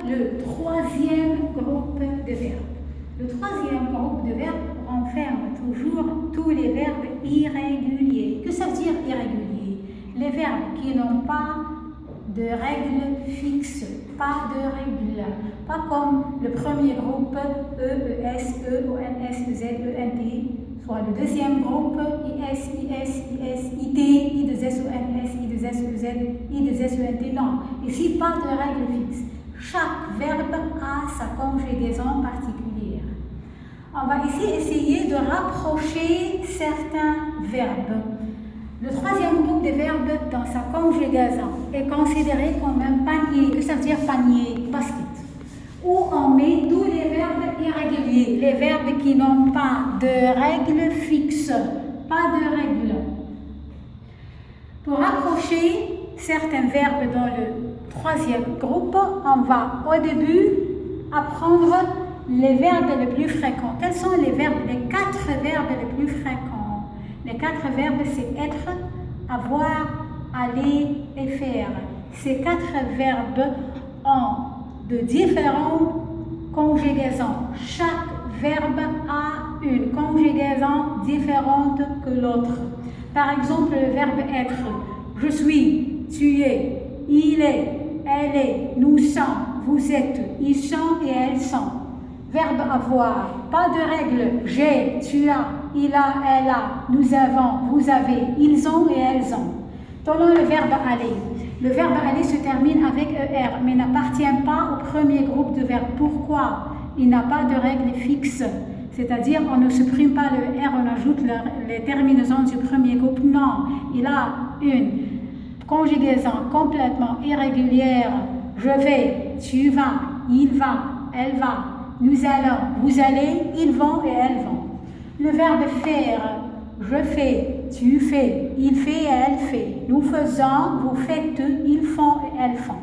le troisième groupe de verbes. Le troisième groupe de verbes renferme toujours tous les verbes irréguliers. Que ça veut dire irrégulier? Les verbes qui n'ont pas de règles fixes, pas de règles. Pas comme le premier groupe E, ES, E, ONS, EZ, ENT, soit le deuxième groupe IS, IS, IS, IT, I2S, ONS, I2S, EZ, I2S, ENT. Non, ici pas de règles fixes. Chaque verbe a sa conjugaison particulière. On va ici essayer de rapprocher certains verbes. Le troisième groupe de verbes dans sa conjugaison est considéré comme un panier. Que ça veut dire panier? Basket. Où on met tous les verbes irréguliers, les verbes qui n'ont pas de règles fixes, pas de règles. Pour rapprocher certains verbes dans le troisième groupe, on va au début apprendre les verbes les plus fréquents. Quels sont les verbes, les 4 verbes les plus fréquents? Les 4 verbes, c'est être, avoir, aller et faire. Ces 4 verbes ont de différentes conjugaisons. Chaque verbe a une conjugaison différente que l'autre. Par exemple, le verbe être. Je suis, tu es, il est, elle est, nous sommes, vous êtes, ils sont et elles sont. Verbe avoir, pas de règle. J'ai, tu as, il a, elle a, nous avons, vous avez, ils ont et elles ont. Prenons le verbe aller. Le verbe aller se termine avec ER, mais n'appartient pas au premier groupe de verbes. Pourquoi? Il n'a pas de règle fixe. C'est-à-dire, on ne supprime pas le R, on ajoute les terminaisons du premier groupe. Non, il a une conjugaison complètement irrégulière. Je vais, tu vas, il va, elle va, nous allons, vous allez, ils vont et elles vont. Le verbe faire, je fais, tu fais, il fait et elle fait. Nous faisons, vous faites, ils font et elles font.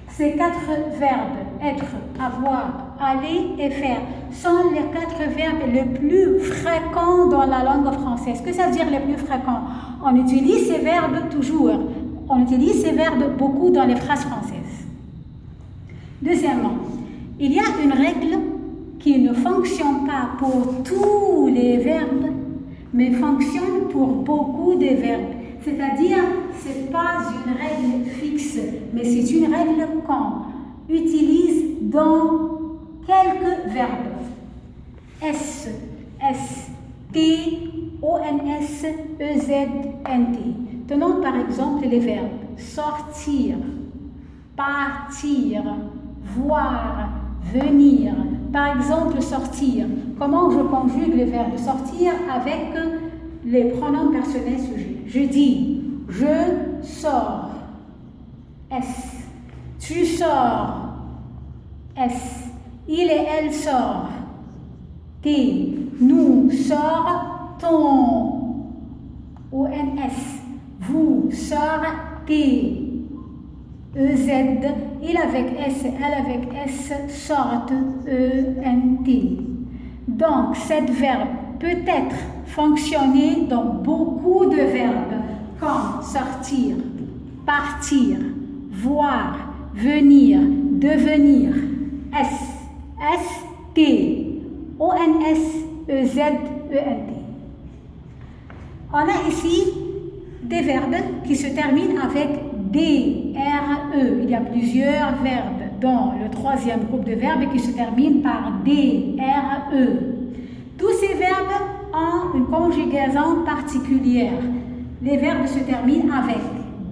Ces 4 verbes, être, avoir, aller et faire, sont les 4 verbes les plus fréquents dans la langue française. Que ça veut dire les plus fréquents? On utilise ces verbes toujours. On utilise ces verbes beaucoup dans les phrases françaises. Deuxièmement, il y a une règle qui ne fonctionne pas pour tous les verbes, mais fonctionne pour beaucoup de verbes. C'est-à-dire, ce n'est pas une règle fixe, mais c'est une règle qu'on utilise dans quelques verbes. S, S, T, ONS, EZ, NT. Tenons par exemple les verbes sortir, partir, voir, venir. Par exemple, sortir. Comment je conjugue le verbe sortir avec les pronoms personnels sujets? Je dis, je sors. S. Tu sors. S. Il et elle sortent. T. Nous sortons. ONS. Vous sortez. EZ, il avec S, elle avec S, sortent, ENT. Donc, cet verbe peut être fonctionné dans beaucoup de verbes, comme sortir, partir, voir, venir, devenir, S, S, T, ONS, EZ, ENT. On a ici des verbes qui se terminent avec D, R, E. Il y a plusieurs verbes dans le troisième groupe de verbes qui se terminent par D, R, E. Tous ces verbes ont une conjugaison particulière. Les verbes se terminent avec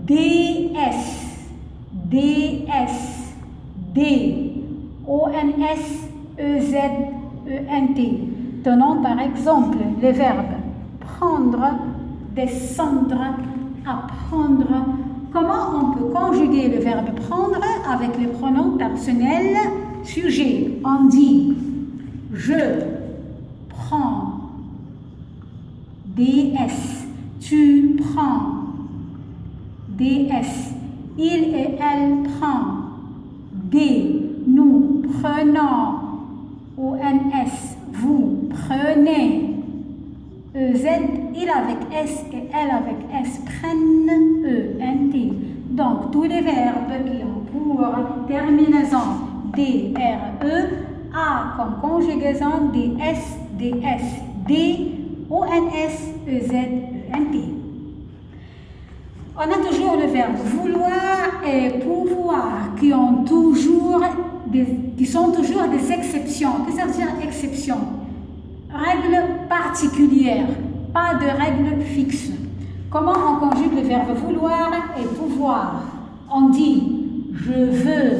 DS, DS, D, ONS, EZ, ENT. Tenons par exemple les verbes prendre, descendre, apprendre. Comment on peut conjuguer le verbe prendre avec les pronoms personnels sujets? On dit je prends, DS, tu prends, DS, il et elle prend, D, nous prenons, ONS, vous prenez, EZ, il avec S et elle avec S prennent, ENT. Donc, tous les verbes qui ont pour terminaison D-R-E, A comme conjugaison D-S, D-S, D, O-N-S, E-Z-E-N-T. On a toujours le verbe vouloir et pouvoir qui sont toujours des exceptions. Qu'est-ce que ça veut dire exception? Règle particulière, pas de règle fixe. Comment on conjugue le verbe vouloir et pouvoir? On dit je veux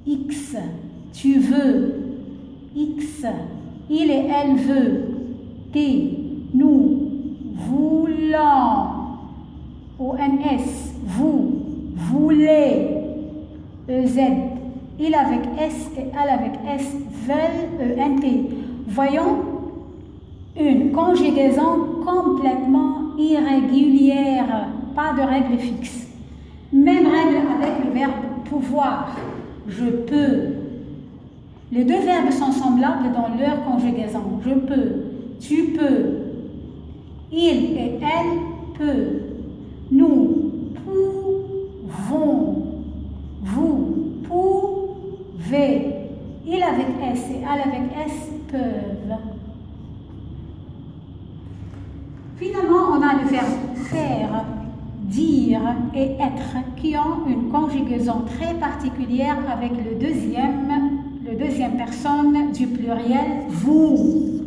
X, tu veux X, il et elle veut T, nous voulons O-N-S, vous voulez E-Z, il avec S et elle avec S veulent E-N-T. Voyons une conjugaison complètement irrégulière, pas de règle fixe. Même règle avec le verbe pouvoir, je peux. Les deux verbes sont semblables dans leur conjugaison. Je peux, tu peux, il et elle peut, nous pouvons, vous pouvez, il avec S et elle avec S peuvent. Finalement, on a le verbe faire, dire et être qui ont une conjugaison très particulière avec le deuxième personne du pluriel vous.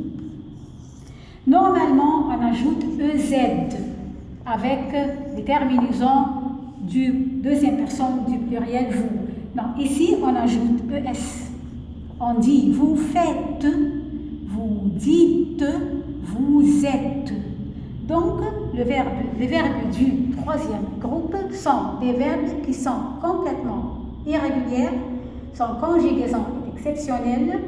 Normalement, on ajoute EZ avec les terminaisons du deuxième personne du pluriel vous. Non, ici, on ajoute ES. On dit vous faites, vous dites, vous êtes. Donc, les verbes du troisième groupe sont des verbes qui sont complètement irrégulières, sont conjugaison exceptionnelle.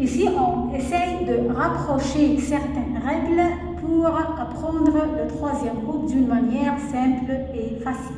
Ici, on essaye de rapprocher certaines règles pour apprendre le troisième groupe d'une manière simple et facile.